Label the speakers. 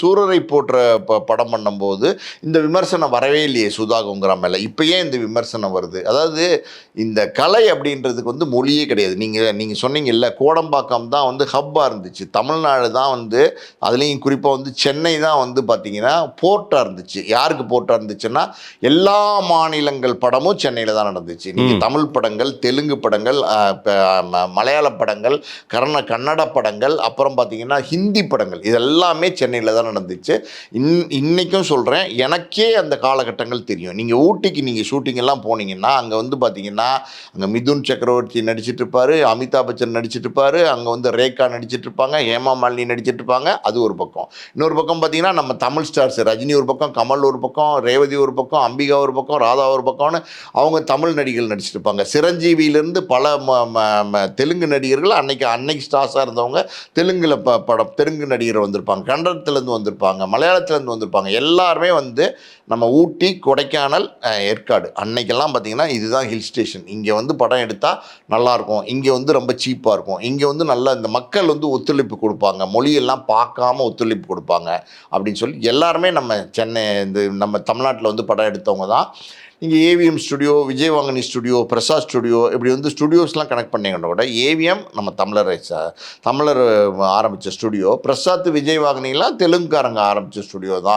Speaker 1: சூரரை போற்ற படம் பண்ணும்போது இந்த விமர்சனம் வரவே இல்லையே சுதா கோங்கரா மேலே. இப்போ ஏன் இந்த விமர்சனம் வருது? அதாவது இந்த கலை அப்படின்றதுக்கு வந்து மொழியே கிடையாது. நீங்கள் சொன்னீங்கல்ல, கோடம்பாக்கம் தான் வந்து ஹப்பாக இருந்துச்சு. தமிழ்நாடு தான் வந்து, அதுலேயும் குறிப்பாக வந்து சென்னை தான் வந்து பார்த்தீங்கன்னா போர்ட்டாக இருந்துச்சு. யாருக்கு போர்ட்டாக இருந்துச்சுன்னா, எல்லா மாநிலங்கள் படமும் சென்னையில் தான் நடந்துச்சு. நீங்கள் தமிழ் படங்கள், தெலுங்கு படங்கள், மலையாள படங்கள், கன்னட படங்கள், அப்புறம் பார்த்தீங்கன்னா ஹிந்தி படங்கள், இது எல்லாமே சென்னையில் தான் நடந்துச்சு. இன்னைக்கும் சொல்கிறேன், எனக்கே அந்த காலகட்டங்கள் தெரியும். நீங்கள் ஊட்டிக்கு நீங்கள் ஷூட்டிங் எல்லாம் போனீங்கன்னா, அங்கே வந்து பார்த்தீங்கன்னா, அங்கே மிதுன் சக்கரவர்த்தி நடிச்சிட்டு இருப்பார், அமிதாப் பச்சன் நடிச்சிட்டு இருப்பார், அங்கே வந்து ரேகா நடிச்சிட்டு இருப்பாங்க, ஹேமா மாலினி நடிச்சிட்டு இருப்பாங்க. அது ஒரு பக்கம். இன்னொரு பக்கம் பார்த்தீங்கன்னா, நம்ம தமிழ் ஸ்டார்ஸ் ரஜினி ஒரு பக்கம், கமல் ஒரு பக்கம், ரேவதி ஒரு பக்கம், அம்பிகா ஒரு பக்கம், ராதா ஒரு பக்கம்னு அவங்க தமிழ் நடிகர்கள் நடிச்சிட்டு இருப்பாங்க. சிரஞ்சீவியிலேருந்து பல தெலுங்கு நடிகர்கள் அன்னைக்கு ஸ்டார்ஸாக இருந்தவங்க தெலுங்கு நடிகர் வந்திருப்பாங்க, கன்னடத்துலேருந்து வந்திருப்பாங்க, மலையாளத்துலேருந்து வந்திருப்பாங்க. எல்லாருமே வந்து நம்ம ஊட்டி, கொடைக்கானல், ஏற்காடு அன்னைக்கெல்லாம் பார்த்திங்கன்னா இதுதான் ஹில் ஸ்டேஷன். இங்கே வந்து படம் எடுத்தால் நல்லாயிருக்கும், இங்கே வந்து ரொம்ப சீப்பாக இருக்கும், இங்கே வந்து நல்லா இந்த மக்கள் வந்து ஒத்துழைப்பு கொடுப்பாங்க, மொழியெல்லாம் பார்க்காம ஒத்துழைப்பு கொடுப்பாங்க அப்படின்னு சொல்லி எல்லாருமே நம்ம தமிழ்நாட்டில் வந்து படம் எடுத்தவங்க தான். நீங்கள் AVM studio, Vijaya Vauhini studio, Prasad studio, இப்படி வந்து ஸ்டுடியோஸ்லாம் கனெக்ட் பண்ணிங்கன்னா கூட ஏவிஎம் நம்ம தமிழர் ஆரம்பித்த ஸ்டுடியோ, பிரசாத் விஜயவாகினிலாம் தெலுங்குக்காரங்க ஆரம்பித்த ஸ்டுடியோ தான்.